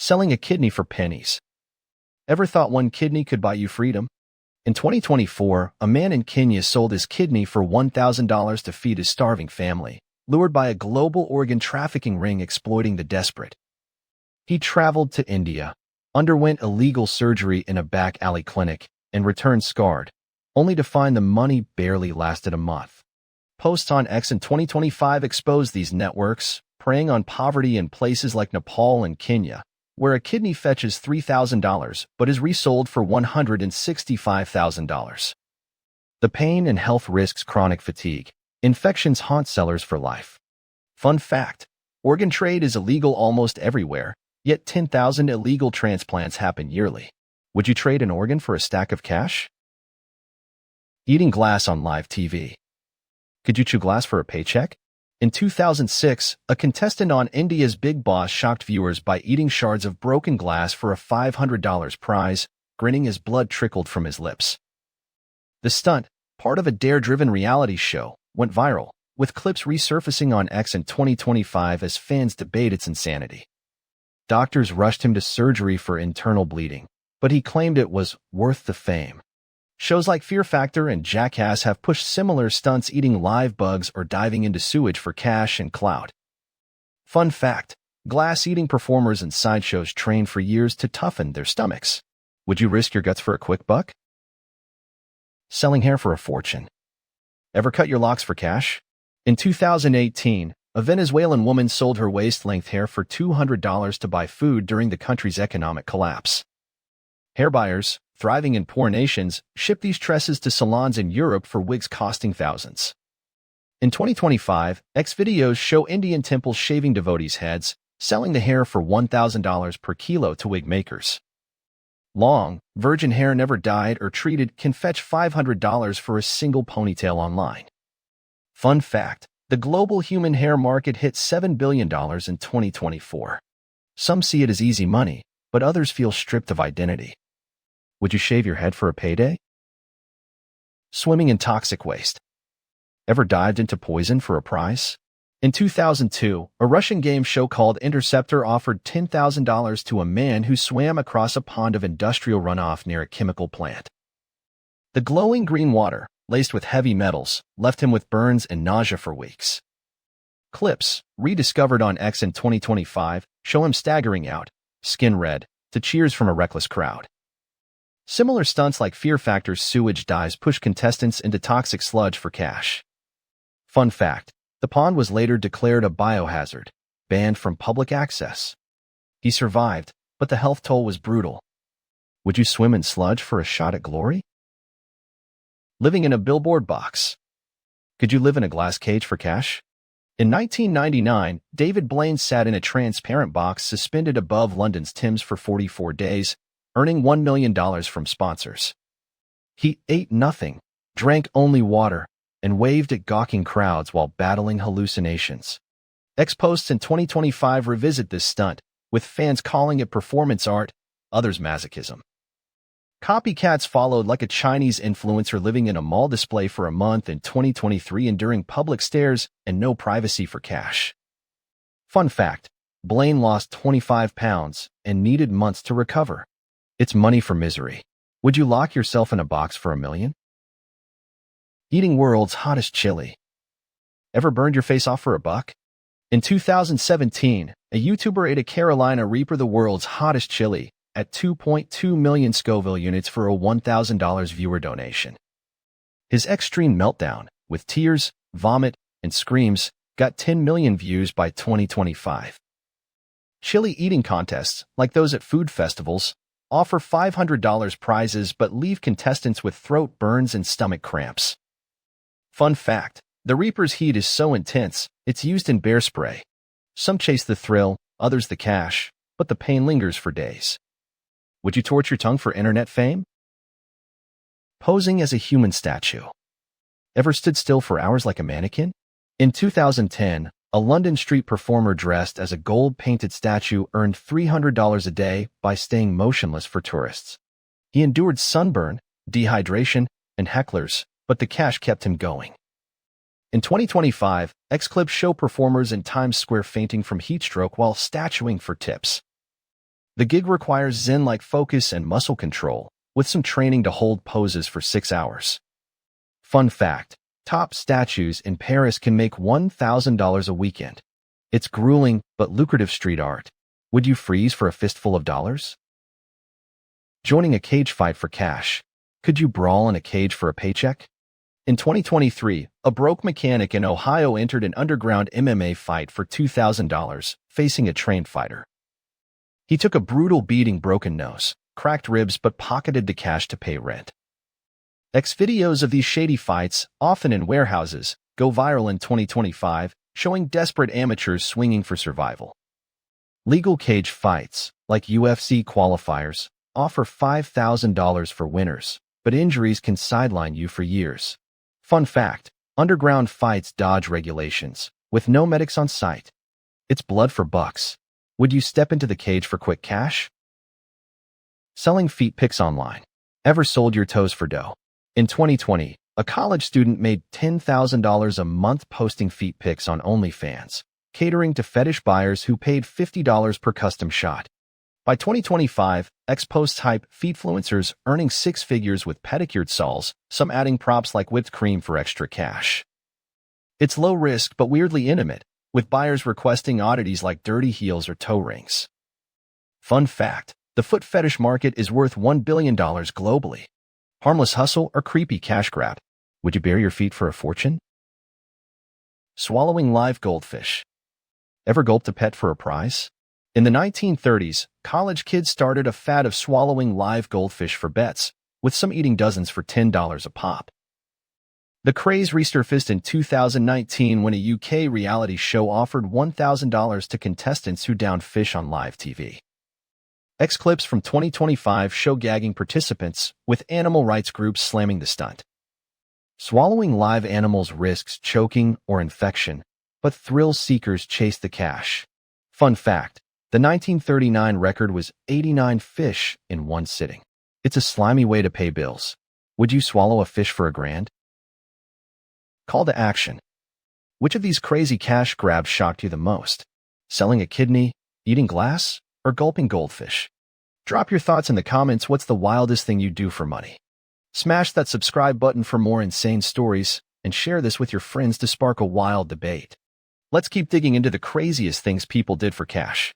Selling a kidney for pennies. Ever thought one kidney could buy you freedom? In 2024, a man in Kenya sold his kidney for $1,000 to feed his starving family, lured by a global organ trafficking ring exploiting the desperate. He traveled to India, underwent illegal surgery in a back alley clinic, and returned scarred, only to find the money barely lasted a month. Posts on X in 2025 exposed these networks, preying on poverty in places like Nepal and Kenya, where a kidney fetches $3,000 but is resold for $165,000. The pain and health risks chronic fatigue. Infections haunt sellers for life. Fun fact, organ trade is illegal almost everywhere, yet 10,000 illegal transplants happen yearly. Would you trade an organ for a stack of cash? Eating glass on live TV. Could you chew glass for a paycheck? In 2006, a contestant on India's Big Boss shocked viewers by eating shards of broken glass for a $500 prize, grinning as blood trickled from his lips. The stunt, part of a dare-driven reality show, went viral, with clips resurfacing on X in 2025 as fans debate its insanity. Doctors rushed him to surgery for internal bleeding, but he claimed it was worth the fame. Shows like Fear Factor and Jackass have pushed similar stunts, eating live bugs or diving into sewage for cash and clout. Fun fact, glass-eating performers and sideshows train for years to toughen their stomachs. Would you risk your guts for a quick buck? Selling hair for a fortune. Ever cut your locks for cash? In 2018, a Venezuelan woman sold her waist-length hair for $200 to buy food during the country's economic collapse. Hair buyers, thriving in poor nations, ship these tresses to salons in Europe for wigs costing thousands. In 2025, X videos show Indian temples shaving devotees' heads, selling the hair for $1,000 per kilo to wig makers. Long, virgin hair never dyed or treated can fetch $500 for a single ponytail online. Fun fact, the global human hair market hit $7 billion in 2024. Some see it as easy money, but others feel stripped of identity. Would you shave your head for a payday? Swimming in toxic waste. Ever dived into poison for a prize? In 2002, a Russian game show called Interceptor offered $10,000 to a man who swam across a pond of industrial runoff near a chemical plant. The glowing green water, laced with heavy metals, left him with burns and nausea for weeks. Clips, rediscovered on X in 2025, show him staggering out, skin red, to cheers from a reckless crowd. Similar stunts like Fear Factor's sewage dives push contestants into toxic sludge for cash. Fun fact, the pond was later declared a biohazard, banned from public access. He survived, but the health toll was brutal. Would you swim in sludge for a shot at glory? Living in a Billboard Box. Could you live in a glass cage for cash? In 1999, David Blaine sat in a transparent box suspended above London's Thames for 44 days, earning $1 million from sponsors. He ate nothing, drank only water, and waved at gawking crowds while battling hallucinations. X posts in 2025 revisit this stunt, with fans calling it performance art, others masochism. Copycats followed, like a Chinese influencer living in a mall display for a month in 2023, enduring public stares and no privacy for cash. Fun fact, Blaine lost 25 pounds and needed months to recover. It's money for misery. Would you lock yourself in a box for $1 million? Eating world's hottest chili. Ever burned your face off for a buck? In 2017, a YouTuber ate a Carolina Reaper, the world's hottest chili, at 2.2 million Scoville units for a $1,000 viewer donation. His extreme meltdown, with tears, vomit, and screams, got 10 million views by 2025. Chili eating contests, like those at food festivals, offer $500 prizes but leave contestants with throat burns and stomach cramps. Fun fact, the Reaper's heat is so intense, it's used in bear spray. Some chase the thrill, others the cash, but the pain lingers for days. Would you torch your tongue for internet fame? Posing as a human statue. Ever stood still for hours like a mannequin? In 2010, a London street performer dressed as a gold-painted statue earned $300 a day by staying motionless for tourists. He endured sunburn, dehydration, and hecklers, but the cash kept him going. In 2025, X clips show performers in Times Square fainting from heat stroke while statuing for tips. The gig requires zen-like focus and muscle control, with some training to hold poses for 6 hours. Fun fact, top statues in Paris can make $1,000 a weekend. It's grueling but lucrative street art. Would you freeze for a fistful of dollars? Joining a cage fight for cash. Could you brawl in a cage for a paycheck? In 2023, a broke mechanic in Ohio entered an underground MMA fight for $2,000, facing a trained fighter. He took a brutal beating, broken nose, cracked ribs, but pocketed the cash to pay rent. Videos of these shady fights, often in warehouses, go viral in 2025, showing desperate amateurs swinging for survival. Legal cage fights, like UFC qualifiers, offer $5,000 for winners, but injuries can sideline you for years. Fun fact, underground fights dodge regulations, with no medics on site. It's blood for bucks. Would you step into the cage for quick cash? Selling feet pics online. Ever sold your toes for dough? In 2020, a college student made $10,000 a month posting feet pics on OnlyFans, catering to fetish buyers who paid $50 per custom shot. By 2025, X-Post type feetfluencers earning 6 figures with pedicured soles, some adding props like whipped cream for extra cash. It's low risk but weirdly intimate, with buyers requesting oddities like dirty heels or toe rings. Fun fact, the foot fetish market is worth $1 billion globally. Harmless hustle or creepy cash grab? Would you bare your feet for a fortune? Swallowing live goldfish. Ever gulped a pet for a prize? In the 1930s, college kids started a fad of swallowing live goldfish for bets, with some eating dozens for $10 a pop. The craze resurfaced in 2019 when a UK reality show offered $1,000 to contestants who downed fish on live TV. Clips from 2025 show gagging participants, with animal rights groups slamming the stunt. Swallowing live animals risks choking or infection, but thrill seekers chase the cash. Fun fact, the 1939 record was 89 fish in one sitting. It's a slimy way to pay bills. Would you swallow a fish for $1,000? Call to action. Which of these crazy cash grabs shocked you the most? Selling a kidney, eating glass, or gulping goldfish? Drop your thoughts in the comments. What's the wildest thing you do for money? Smash that subscribe button for more insane stories, and share this with your friends to spark a wild debate. Let's keep digging into the craziest things people did for cash.